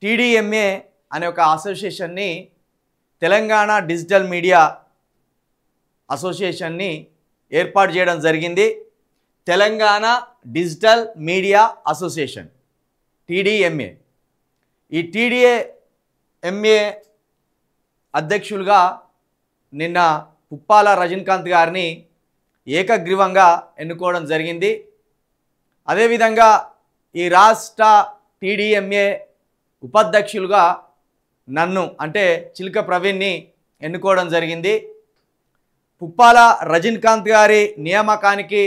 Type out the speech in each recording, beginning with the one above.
TDMA అనే ఒక అసోసియేషన్ని Telangana digital media అసోసియేషన్ని ఏర్పాటు చేయడం జరిగింది. Telangana digital media association TDMA. ఈ టీడీఎంఏ అధ్యక్షులుగా నిన్న పుప్పాల రజనీకాంత్ గారిని ఏకగ్రీవంగా ఎన్నుకోవడం జరిగింది. అదేవిధంగా ఈ రాష్ట్ర టీడీఎంఏ ఉపాధ్యక్షులుగా నన్ను అంటే చిలుక ప్రవీణ్ని ఎన్నుకోవడం జరిగింది. పుప్పాల రజనీకాంత్ గారి నియామకానికి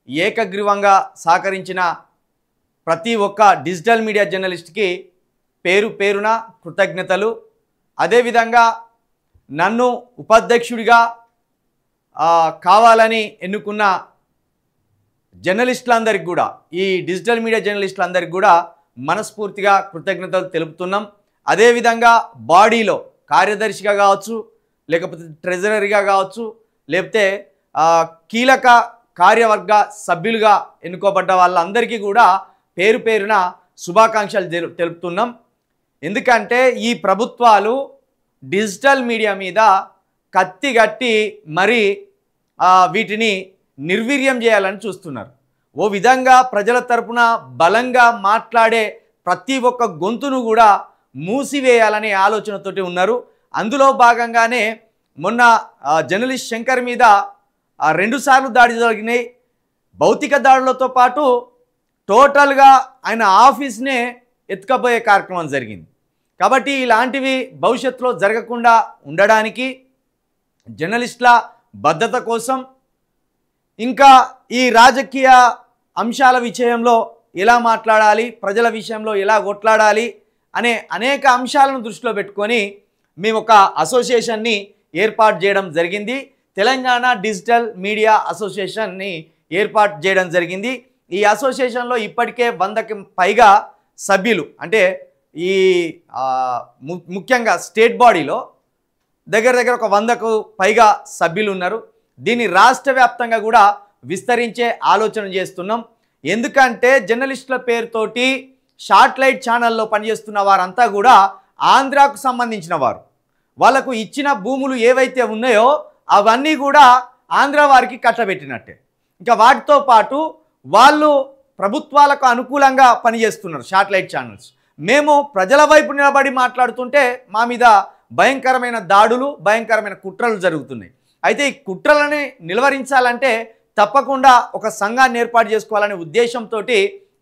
ఏకగ్రీవంగా సహకరించిన ప్రతి ఒక్క డిజిటల్ మీడియా జర్నలిస్ట్కి పేరు పేరున కృతజ్ఞతలు. అదేవిధంగా నన్ను ఉపాధ్యక్షుడిగా కావాలని ఎన్నుకున్న జర్నలిస్టులందరికీ కూడా, ఈ డిజిటల్ మీడియా జర్నలిస్టులందరికీ కూడా మనస్ఫూర్తిగా కృతజ్ఞతలు తెలుపుతున్నాం. అదేవిధంగా బాడీలో కార్యదర్శిగా కావచ్చు, లేకపోతే ట్రెజరరీగా కావచ్చు, లేకపోతే కీలక కార్యవర్గ సభ్యులుగా ఎన్నుకోబడ్డ వాళ్ళందరికీ కూడా పేరు పేరున శుభాకాంక్షలు తెలుపుతున్నాం. ఎందుకంటే ఈ ప్రభుత్వాలు డిజిటల్ మీడియా మీద కత్తిగట్టి మరి వీటిని నిర్వీర్యం చేయాలని చూస్తున్నారు. ఓ విధంగా ప్రజల తరపున బలంగా మాట్లాడే ప్రతి ఒక్క గొంతును కూడా మూసివేయాలనే ఆలోచనతోటి ఉన్నారు. అందులో భాగంగానే మొన్న జర్నలిస్ట్ శంకర్ మీద 2 సార్లు దాడి జరిగినాయి. భౌతిక దాడులతో పాటు టోటల్గా ఆయన ఆఫీస్నే ఎత్తుకపోయే కార్యక్రమం జరిగింది. కాబట్టి ఇలాంటివి భవిష్యత్తులో జరగకుండా ఉండడానికి జర్నలిస్టుల భద్రత కోసం, ఇంకా ఈ రాజకీయ అంశాల విషయంలో ఎలా మాట్లాడాలి, ప్రజల విషయంలో ఎలా కొట్లాడాలి అనే అనేక అంశాలను దృష్టిలో పెట్టుకొని మేము ఒక అసోసియేషన్ని ఏర్పాటు చేయడం జరిగింది. తెలంగాణ డిజిటల్ మీడియా అసోసియేషన్ని ఏర్పాటు చేయడం జరిగింది. ఈ అసోసియేషన్లో ఇప్పటికే 100కి పైగా సభ్యులు, అంటే ఈ ముఖ్యంగా స్టేట్ బాడీలో దగ్గర ఒక 100కు పైగా సభ్యులు ఉన్నారు. దీన్ని రాష్ట్ర వ్యాప్తంగా కూడా విస్తరించే ఆలోచన చేస్తున్నాం. ఎందుకంటే జర్నలిస్టుల పేరుతోటి శాటిలైట్ ఛానల్లో పనిచేస్తున్న వారంతా కూడా ఆంధ్రాకు సంబంధించిన వారు. వాళ్ళకు ఇచ్చిన భూములు ఏవైతే ఉన్నాయో అవన్నీ కూడా ఆంధ్ర వారికి కట్టబెట్టినట్టే. ఇంకా వాటితో పాటు వాళ్ళు ప్రభుత్వాలకు అనుకూలంగా పనిచేస్తున్నారు శాటిలైట్ ఛానల్స్. మేము ప్రజల వైపు నిలబడి మాట్లాడుతుంటే మా మీద భయంకరమైన దాడులు, భయంకరమైన కుట్రలు జరుగుతున్నాయి. అయితే ఈ కుట్రలని నిలువరించాలంటే తప్పకుండా ఒక సంఘాన్ని ఏర్పాటు చేసుకోవాలనే ఉద్దేశంతో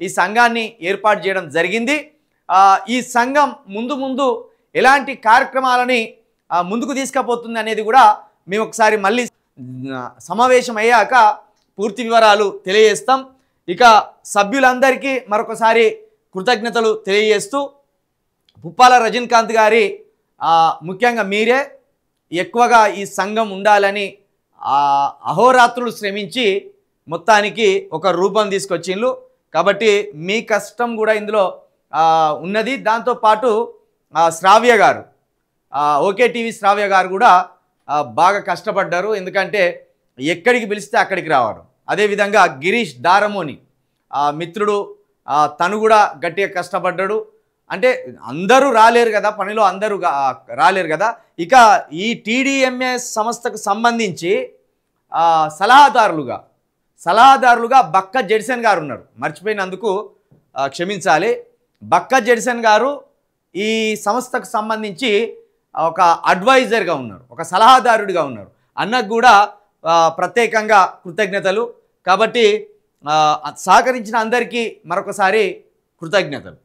ఈ సంఘాన్ని ఏర్పాటు చేయడం జరిగింది. ఈ సంఘం ముందు ఎలాంటి కార్యక్రమాలని ముందుకు తీసుకుపోతుంది అనేది కూడా మేము ఒకసారి మళ్ళీ సమావేశం అయ్యాక పూర్తి వివరాలు తెలియజేస్తాం. ఇక సభ్యులందరికీ మరొకసారి కృతజ్ఞతలు తెలియజేస్తూ పుప్పాల రజనీకాంత్ గారి ముఖ్యంగా మీరే ఎక్కువగా ఈ సంఘం ఉండాలని అహోరాత్రులు శ్రమించి మొత్తానికి ఒక రూపం తీసుకొచ్చిండ్రు. కాబట్టి మీ కష్టం కూడా ఇందులో ఉన్నది. దాంతోపాటు శ్రావ్య గారు, ఓకే టీవీ శ్రావ్య గారు కూడా బాగా కష్టపడ్డారు. ఎందుకంటే ఎక్కడికి పిలిస్తే అక్కడికి రావడం. అదేవిధంగా గిరీష్ దారమోని మిత్రుడు, తను కూడా గట్టిగా కష్టపడ్డాడు. అంటే అందరూ రాలేరు కదా, పనిలో అందరూ రాలేరు కదా. ఇక ఈ టీడీఎంఏ సంస్థకు సంబంధించి సలహాదారులుగా బక్క జెడ్సన్ గారు ఉన్నారు. మర్చిపోయినందుకు క్షమించాలి. బక్క జెడ్సన్ గారు ఈ సంస్థకు సంబంధించి ఒక అడ్వైజర్గా ఉన్నారు, ఒక సలహాదారుడిగా ఉన్నారు. అన్నకు కూడా ప్రత్యేకంగా కృతజ్ఞతలు. కాబట్టి సహకరించిన అందరికీ మరొకసారి కృతజ్ఞతలు.